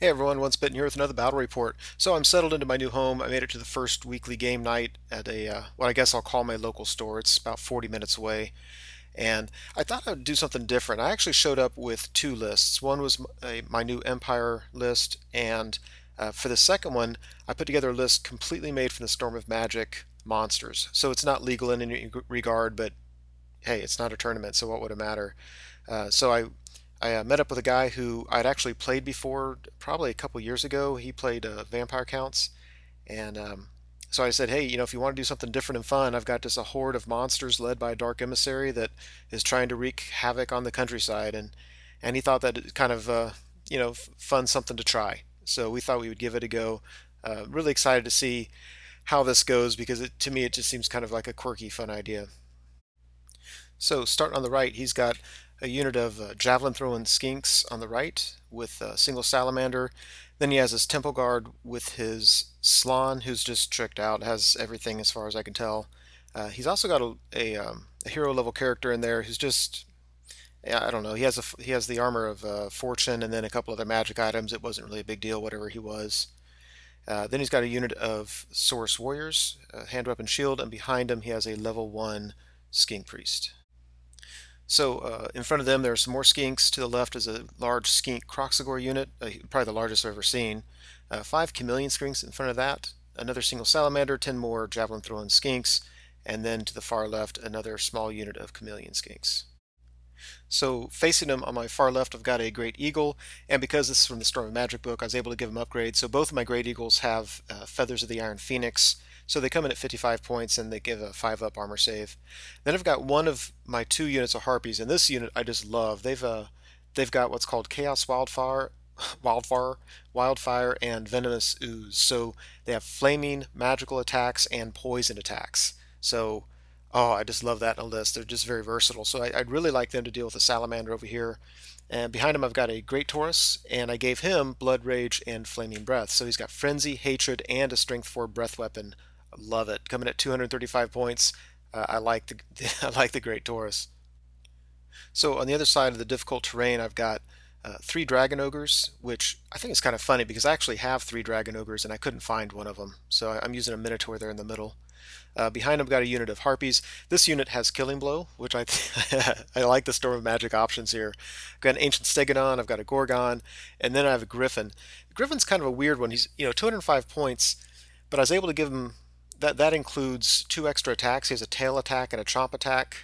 Hey everyone, Once Bitten here with another battle report. So I'm settled into my new home. I made it to the first weekly game night at what I guess I'll call my local store. It's about 40 minutes away. And I thought I'd do something different. I actually showed up with two lists. One was my new Empire list, and for the second one, I put together a list completely made from the Storm of Magic monsters. So it's not legal in any regard, but hey, it's not a tournament, so what would it matter? So I met up with a guy who I'd actually played before, probably a couple years ago. He played Vampire Counts, and so I said, hey, if you want to do something different and fun, I've got just a horde of monsters led by a dark emissary that is trying to wreak havoc on the countryside, and he thought that it kind of fun something to try. So we thought we would give it a go. Really excited to see how this goes because to me it just seems kind of like a quirky, fun idea. So starting on the right, he's got a unit of javelin throwing skinks on the right with a single salamander. Then he has his temple guard with his Slaan, who's just tricked out, has everything as far as I can tell. He's also got a hero level character in there who's just, yeah, I don't know. He has the armor of fortune and then a couple other magic items. It wasn't really a big deal, whatever he was. Then he's got a unit of Source Warriors, hand weapon shield, and behind him he has a level 1 Skink Priest. So in front of them there are some more skinks. To the left is a large skink Croxagore unit, probably the largest I've ever seen. 5 chameleon skinks in front of that, another single salamander, 10 more javelin throwing skinks, and then to the far left another small unit of chameleon skinks. So facing him on my far left, I've got a Great Eagle, and because this is from the Storm of Magic book, I was able to give him upgrades. So both of my Great Eagles have Feathers of the Iron Phoenix, so they come in at 55 points and they give a 5-up armor save. Then I've got one of my 2 units of Harpies, and this unit I just love. They've got what's called Chaos Wildfire, and Venomous Ooze. So they have flaming magical attacks and poison attacks. So oh, I just love that in a list. They're just very versatile. So I'd really like them to deal with a salamander over here. And behind him I've got a Great Taurus, and I gave him Blood Rage and Flaming Breath. So he's got Frenzy, Hatred, and a Strength 4 breath weapon. I love it. Coming at 235 points. I like the I like the Great Taurus. So on the other side of the difficult terrain, I've got 3 Dragon Ogres, which I think is kind of funny because I actually have 3 Dragon Ogres and I couldn't find one of them. So I'm using a Minotaur there in the middle. Behind him, got a unit of Harpies. This unit has Killing Blow, which I like the Storm of Magic options here. I've got an Ancient Stegodon, I've got a Gorgon, and then I have a Griffin. The Griffin's kind of a weird one. He's 205 points, but I was able to give him that includes 2 extra attacks. He has a tail attack and a chomp attack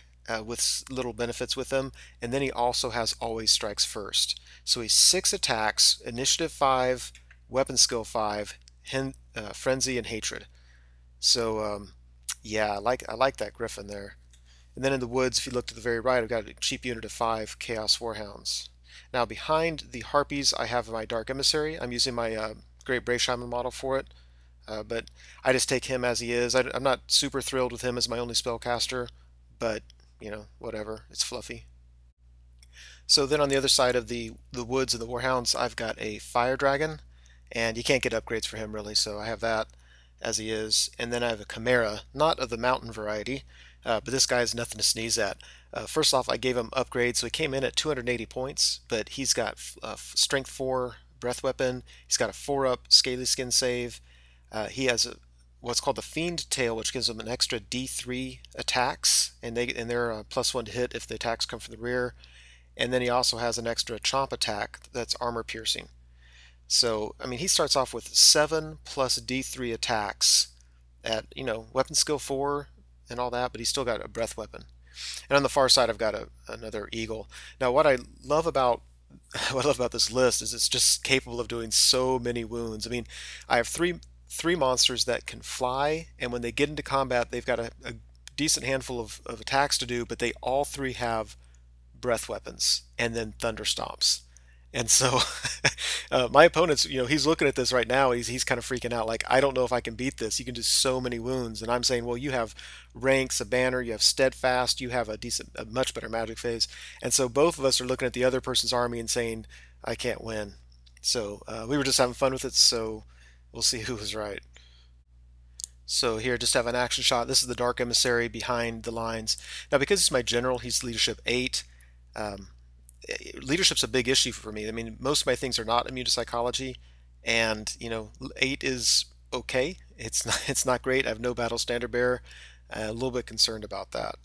with little benefits with them, and then he also has Always Strikes First. So he's 6 attacks, Initiative 5, Weapon Skill 5, Frenzy, and Hatred. So yeah, I like that Griffin there. And then in the woods, if you look to the very right, I've got a cheap unit of 5 Chaos Warhounds. Now behind the Harpies, I have my Dark Emissary. I'm using my Great Brave Shaman model for it. But I just take him as he is. I'm not super thrilled with him as my only spellcaster, but whatever. It's fluffy. So then on the other side of the woods and the Warhounds, I've got a Fire Dragon, and you can't get upgrades for him really, so I have that as he is. And then I have a Chimera, not of the mountain variety, but this guy is nothing to sneeze at. First off, I gave him upgrades, so he came in at 280 points, but he's got Strength 4 breath weapon, he's got a 4-up Scaly Skin save, he has what's called the Fiend Tail, which gives him an extra D3 attacks, and they're +1 to hit if the attacks come from the rear. And then he also has an extra Chomp attack that's armor piercing. So, I mean, he starts off with 7 plus D3 attacks at, weapon skill 4 and all that, but he's still got a breath weapon. And on the far side, I've got another eagle. Now, what I love about this list is it's just capable of doing so many wounds. I mean, I have three monsters that can fly, and when they get into combat, they've got a decent handful of attacks to do, but they all 3 have breath weapons and then thunder stomps. And so my opponent's, he's looking at this right now. He's kind of freaking out. Like, I don't know if I can beat this. You can do so many wounds. And I'm saying, well, you have ranks, a banner, you have steadfast, you have a much better magic phase. And so both of us are looking at the other person's army and saying, I can't win. So we were just having fun with it. So we'll see who was right. So here, just have an action shot. This is the Dark Emissary behind the lines. Now, because he's my general, he's leadership 8. leadership's a big issue for me. I mean, most of my things are not immune to psychology, and 8 is okay. It's not great. I have no battle standard bearer. A little bit concerned about that.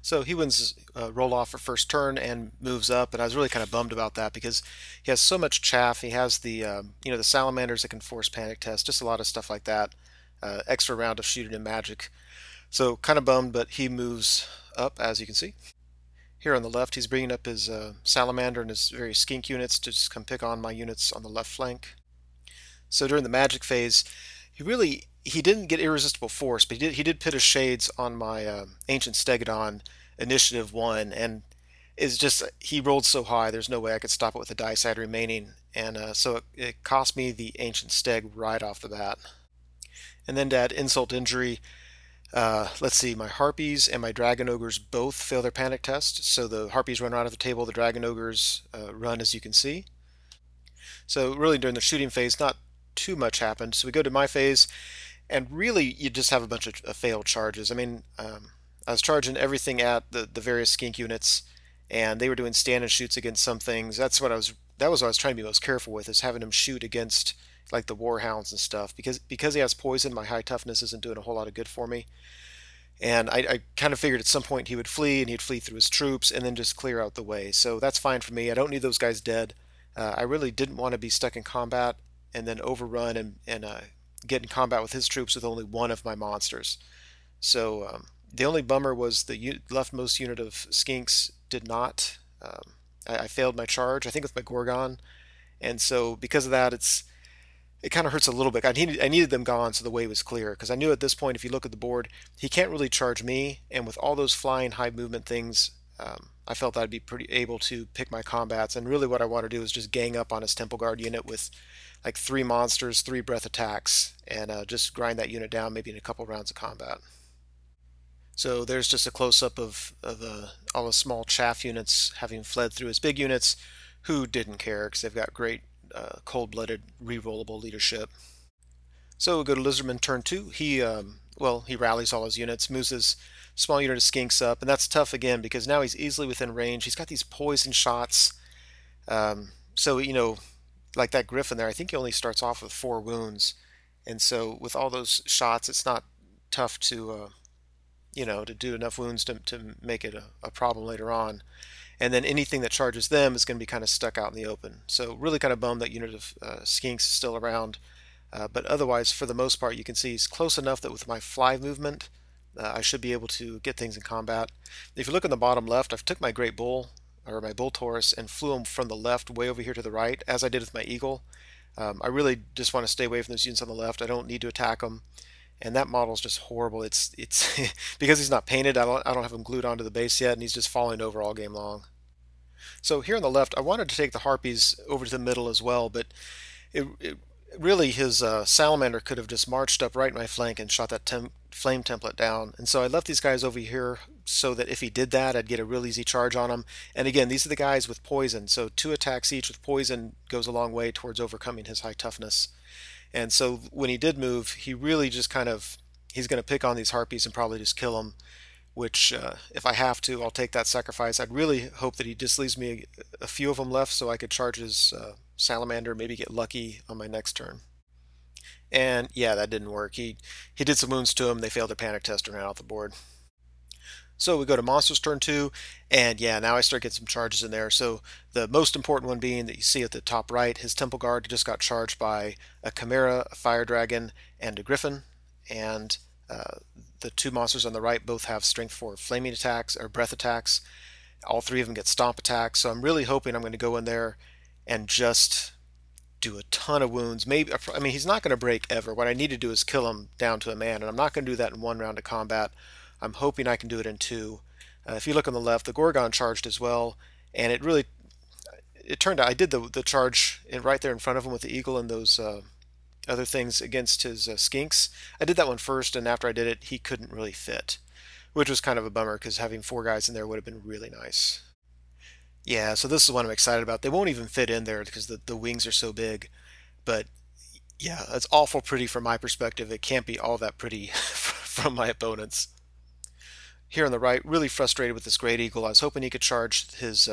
So he wins roll off for first turn and moves up, and I was really kind of bummed about that because he has so much chaff. He has the the salamanders that can force panic test, just a lot of stuff like that. Extra round of shooting and magic. So kind of bummed, but he moves up, as you can see. Here on the left, he's bringing up his salamander and his various skink units to just come pick on my units on the left flank. So during the magic phase, he didn't get irresistible force, but he did put his shades on my ancient stegodon initiative 1, and it's just he rolled so high there's no way I could stop it with the dice I had remaining, and so it cost me the ancient steg right off the bat. And then to add insult to injury, let's see, my harpies and my dragon ogres both fail their panic test, so the harpies run out of the table, the dragon ogres run, as you can see. So really during the shooting phase, not too much happened. So we go to my phase, and really you just have a bunch of failed charges. I mean, I was charging everything at the various skink units, and they were doing stand and shoots against some things. That was what I was trying to be most careful with, is having them shoot against like the warhounds and stuff, because he has poison, my high toughness isn't doing a whole lot of good for me. And I kind of figured at some point he would flee, and he'd flee through his troops and then just clear out the way. So that's fine for me. I don't need those guys dead. I really didn't want to be stuck in combat and then overrun and get in combat with his troops with only one of my monsters. So the only bummer was the leftmost unit of skinks did not. I failed my charge, I think, with my Gorgon. And so because of that, it kind of hurts a little bit. I needed them gone so the way was clear, because I knew at this point, if you look at the board, he can't really charge me, and with all those flying high movement things, I felt I'd be pretty able to pick my combats, and really what I want to do is just gang up on his Temple Guard unit with like 3 monsters, 3 breath attacks, and just grind that unit down maybe in a couple rounds of combat. So there's just a close-up of all the small chaff units having fled through his big units, who didn't care because they've got great cold-blooded, re-rollable leadership. So we go to Lizardmen turn 2. He rallies all his units, moves his small unit of skinks up, and that's tough again because now he's easily within range. He's got these poison shots. So, like that griffin there, I think he only starts off with 4 wounds. And so with all those shots, it's not tough to, to do enough wounds to make it a problem later on. And then anything that charges them is going to be kind of stuck out in the open. So really kind of bummed that unit of skinks is still around. But otherwise, for the most part, you can see he's close enough that with my fly movement, I should be able to get things in combat. If you look in the bottom left, I've took my Great Bull, or my Bull Taurus, and flew him from the left way over here to the right, as I did with my Eagle. I really just want to stay away from those units on the left. I don't need to attack them. And that model is just horrible. It's because he's not painted, I don't have him glued onto the base yet, and he's just falling over all game long. So here on the left, I wanted to take the Harpies over to the middle as well, but really his Salamander could have just marched up right in my flank and shot that flame template down. And so I left these guys over here so that if he did that, I'd get a real easy charge on him. And again, these are the guys with poison, so 2 attacks each with poison goes a long way towards overcoming his high toughness. And so when he did move, he really just he's going to pick on these Harpies and probably just kill them, which if I have to, I'll take that sacrifice. I'd really hope that he just leaves me a few of them left so I could charge his Salamander, maybe get lucky on my next turn. And yeah, that didn't work. He did some wounds to him, they failed their panic test and ran off the board. So we go to Monsters turn 2, and yeah, now I start getting some charges in there. So the most important one being that you see at the top right, his Temple Guard just got charged by a Chimera, a Fire Dragon, and a Griffin. And the 2 monsters on the right both have strength 4 flaming attacks or breath attacks. All 3 of them get stomp attacks. So I'm really hoping I'm going to go in there and just do a ton of wounds. Maybe, I mean, he's not going to break ever. What I need to do is kill him down to a man, and I'm not going to do that in 1 round of combat. I'm hoping I can do it in 2. If you look on the left, the Gorgon charged as well, and it turned out I did the charge right there in front of him with the Eagle and those other things against his skinks. I did that one first, and after I did it, he couldn't really fit, which was kind of a bummer because having 4 guys in there would have been really nice. Yeah, so this is what I'm excited about. They won't even fit in there because the wings are so big, but yeah, it's awful pretty from my perspective. It can't be all that pretty from my opponents. Here on the right, really frustrated with this Great Eagle. I was hoping he could charge his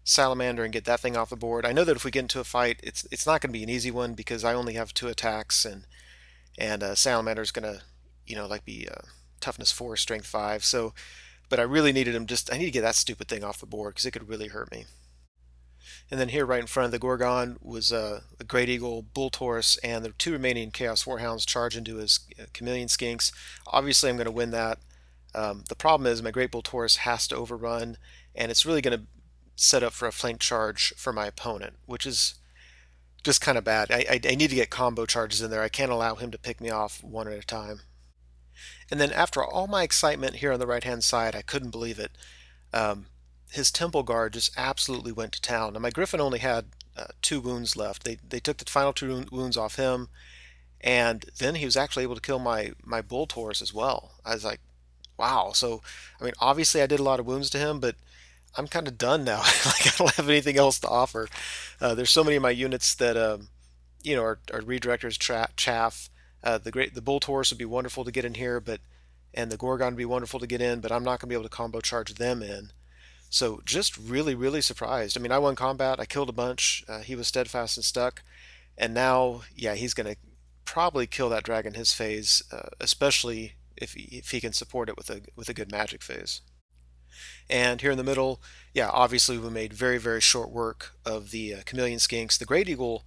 Salamander and get that thing off the board. I know that if we get into a fight, it's not going to be an easy one because I only have 2 attacks, and Salamander's going to, like be toughness 4, strength 5. So, but I really needed him. I need to get that stupid thing off the board because it could really hurt me. And then here, right in front of the Gorgon, was a Great Eagle, Bull Taurus, and the 2 remaining Chaos Warhounds charge into his Chameleon Skinks. Obviously, I'm going to win that. The problem is my Great Bull Taurus has to overrun, and it's really going to set up for a flank charge for my opponent, which is just kind of bad. I need to get combo charges in there. I can't allow him to pick me off one at a time. And then after all my excitement here on the right-hand side, I couldn't believe it. His Temple Guard just absolutely went to town. Now my Griffin only had 2 wounds left. They took the final 2 wounds off him, and then he was actually able to kill my Bull Taurus as well. I was like, wow. So, I mean, obviously I did a lot of wounds to him, but I'm kind of done now. Like, I don't have anything else to offer. There's so many of my units that are redirectors chaff. The Bull Taurus would be wonderful to get in here, and the Gorgon would be wonderful to get in, but I'm not going to be able to combo charge them in. So just really, really surprised. I mean, I won combat. I killed a bunch. He was steadfast and stuck, and now, yeah, he's going to probably kill that dragon his phase, especially if he can support it with a good magic phase. And here in the middle, yeah, obviously we made very, very short work of the Chameleon Skinks. The Great Eagle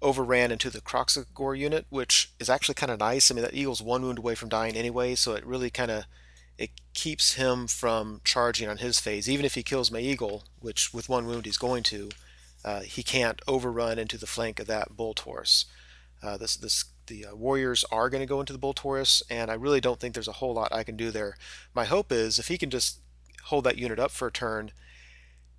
overran into the Croxagore unit, which is actually kind of nice. I mean, that eagle's 1 wound away from dying anyway, so it really it keeps him from charging on his phase. Even if he kills my eagle, which with 1 wound he's going to, he can't overrun into the flank of that Bull Taurus. The warriors are going to go into the Bull Taurus, and I really don't think there's a whole lot I can do there. My hope is if he can just hold that unit up for a turn,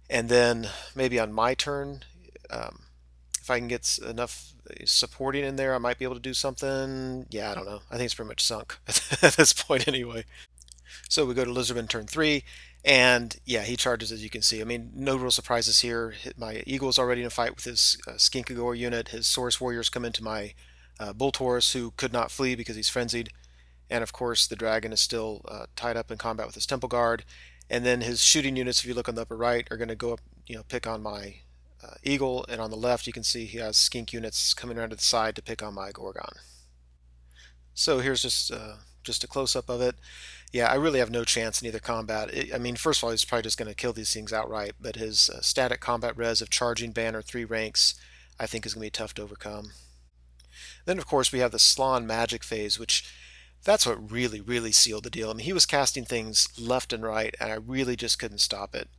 and then maybe on my turn, if I can get enough supporting in there, I might be able to do something. Yeah, I don't know. I think it's pretty much sunk at this point anyway. So we go to Lizardmen turn 3, and yeah, he charges, as you can see. I mean, no real surprises here. My Eagle's already in a fight with his Skinkagore unit. His Source Warriors come into my Bull Taurus, who could not flee because he's frenzied. And of course, the dragon is still tied up in combat with his Temple Guard. And then his shooting units, if you look on the upper right, are going to go up, pick on my Eagle. And on the left, you can see he has Skink units coming around to the side to pick on my Gorgon. So here's just a close-up of it. Yeah, I really have no chance in either combat. I mean, first of all, he's probably just going to kill these things outright, but his static combat res of charging banner 3 ranks, I think is going to be tough to overcome. Then, of course, we have the Slaan magic phase, which that's what really, really sealed the deal. I mean, he was casting things left and right, and I really just couldn't stop it.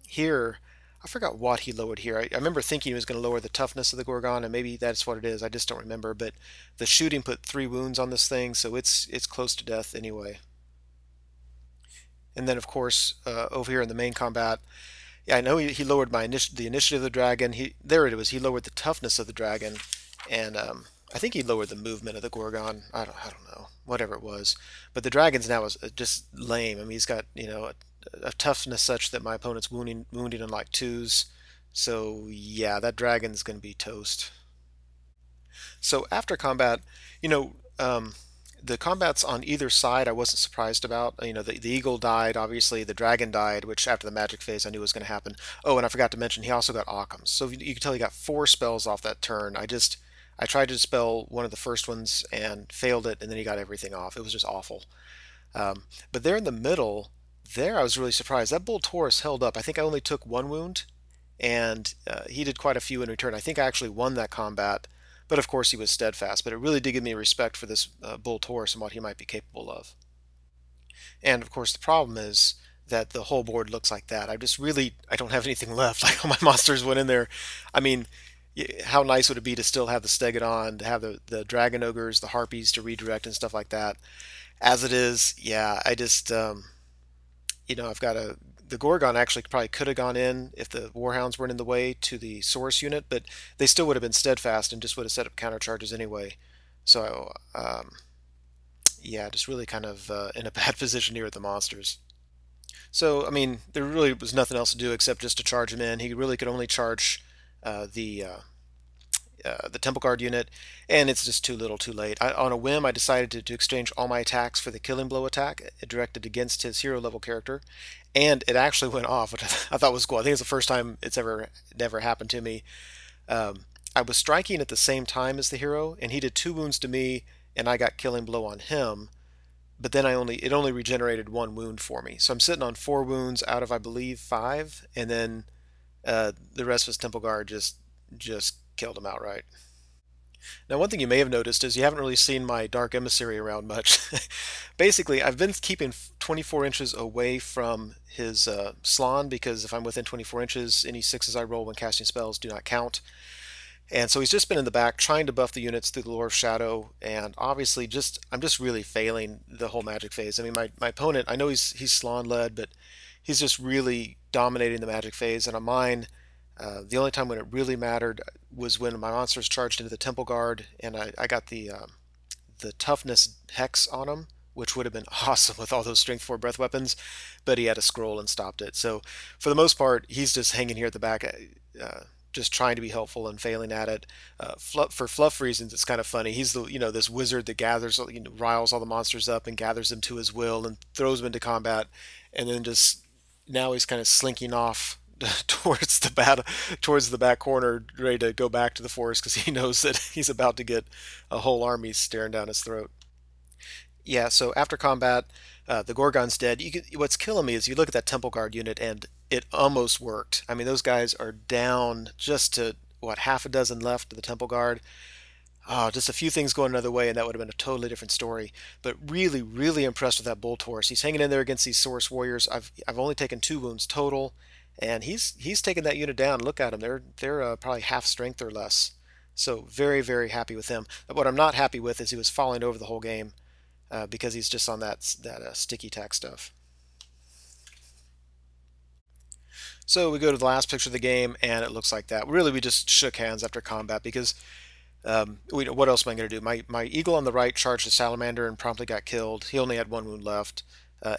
Here, I forgot what he lowered here. I remember thinking he was going to lower the toughness of the Gorgon, and maybe that's what it is. I just don't remember. But the shooting put 3 wounds on this thing, so it's close to death anyway. And then, of course, over here in the main combat, yeah, I know he lowered the initiative of the dragon. There it was. He lowered the toughness of the dragon, and I think he lowered the movement of the Gorgon. I don't know, whatever it was. But the dragon's now is just lame. I mean, he's got a toughness such that my opponent's wounding in like 2s. So yeah, that dragon's going to be toast. So after combat, the combats on either side I wasn't surprised about. The eagle died, obviously. The dragon died, which after the magic phase I knew was going to happen. Oh, and I forgot to mention he also got Occams. So you can tell he got 4 spells off that turn. I tried to dispel one of the first ones and failed it, and then he got everything off. It was just awful. But there in the middle, I was really surprised. That Bull Taurus held up. I think I only took 1 wound, and he did quite a few in return. I think I actually won that combat, but of course he was steadfast. But it really did give me respect for this Bull Taurus and what he might be capable of. And of course the problem is that the whole board looks like that. I don't have anything left. Like, all my monsters went in there. I mean, how nice would it be to still have the Stegodon, to have the Dragon Ogres, the Harpies to redirect and stuff like that. As it is, yeah, I just, I've got the Gorgon actually probably could have gone in if the Warhounds weren't in the way to the Source unit, but they still would have been steadfast and just would have set up counter charges anyway. So, yeah, just really kind of in a bad position here with the monsters. So, I mean, there really was nothing else to do except just to charge him in. He really could only charge the the Temple Guard unit, and it's just too little too late. On a whim, I decided to exchange all my attacks for the Killing Blow attack directed against his hero level character, and it actually went off, which I thought was cool. I think it's the first time it's never happened to me. I was striking at the same time as the hero, and he did 2 wounds to me, and I got Killing Blow on him. But then it only regenerated 1 wound for me, so I'm sitting on 4 wounds out of I believe 5, and then the rest of his Temple Guard just killed him outright. Now, one thing you may have noticed is you haven't really seen my Dark Emissary around much. Basically, I've been keeping 24 inches away from his Slaan, because if I'm within 24 inches, any sixes I roll when casting spells do not count. And so he's just been in the back trying to buff the units through the Lore of Shadow, and obviously I'm just really failing the whole magic phase. I mean, my opponent, I know he's Slaan led, but he's just really dominating the magic phase. And on mine, the only time when it really mattered was when my monsters charged into the Temple Guard, and I got the toughness hex on him, which would have been awesome with all those strength 4 breath weapons, but he had a scroll and stopped it. So for the most part, he's just hanging here at the back, just trying to be helpful and failing at it. For fluff reasons, it's kind of funny. He's this wizard that gathers, riles all the monsters up and gathers them to his will and throws them into combat, and then just now he's kind of slinking off towards the back corner, ready to go back to the forest because he knows that he's about to get a whole army staring down his throat. Yeah, so after combat, the Gorgon's dead. What's killing me is you look at that Temple Guard unit, and it almost worked. I mean, those guys are down just to, what, half a dozen left of the Temple Guard. Oh, just a few things going another way, and that would have been a totally different story. But really, really impressed with that Bolt Horse. He's hanging in there against these Source Warriors. I've only taken 2 wounds total, and he's taken that unit down. Look at them; they're probably half strength or less. So very, very happy with him. But what I'm not happy with is he was falling over the whole game, because he's just on that sticky tack stuff. So we go to the last picture of the game, and it looks like that. Really, we just shook hands after combat because what else am I going to do? My eagle on the right charged a salamander and promptly got killed. He only had 1 wound left.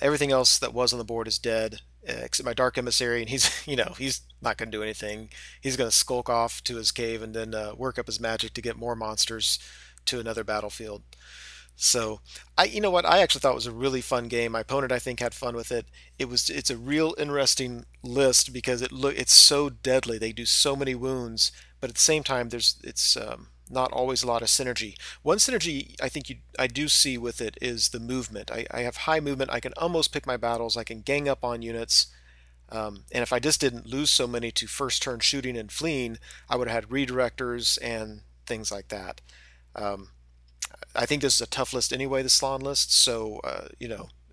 Everything else that was on the board is dead, except my Dark Emissary, and he's he's not going to do anything. He's going to skulk off to his cave and then work up his magic to get more monsters to another battlefield. So you know what? I actually thought it was a really fun game. My opponent, I think, had fun with it. It's a real interesting list because it's so deadly. They do so many wounds, but at the same time, it's not always a lot of synergy. One synergy I think I do see with it is the movement. I have high movement. I can almost pick my battles. I can gang up on units. And if I just didn't lose so many to first turn shooting and fleeing, I would have had redirectors and things like that. I think this is a tough list anyway, the Slaan list, so,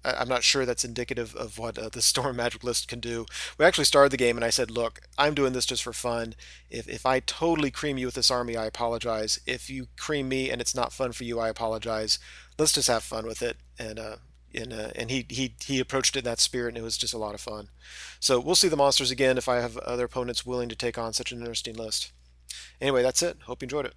I'm not sure that's indicative of what the Storm Magic list can do. We actually started the game and I said, look, I'm doing this just for fun. If I totally cream you with this army, I apologize. If you cream me and it's not fun for you, I apologize. Let's just have fun with it. And he approached it in that spirit, and it was just a lot of fun. So we'll see the monsters again if I have other opponents willing to take on such an interesting list. Anyway, that's it. Hope you enjoyed it.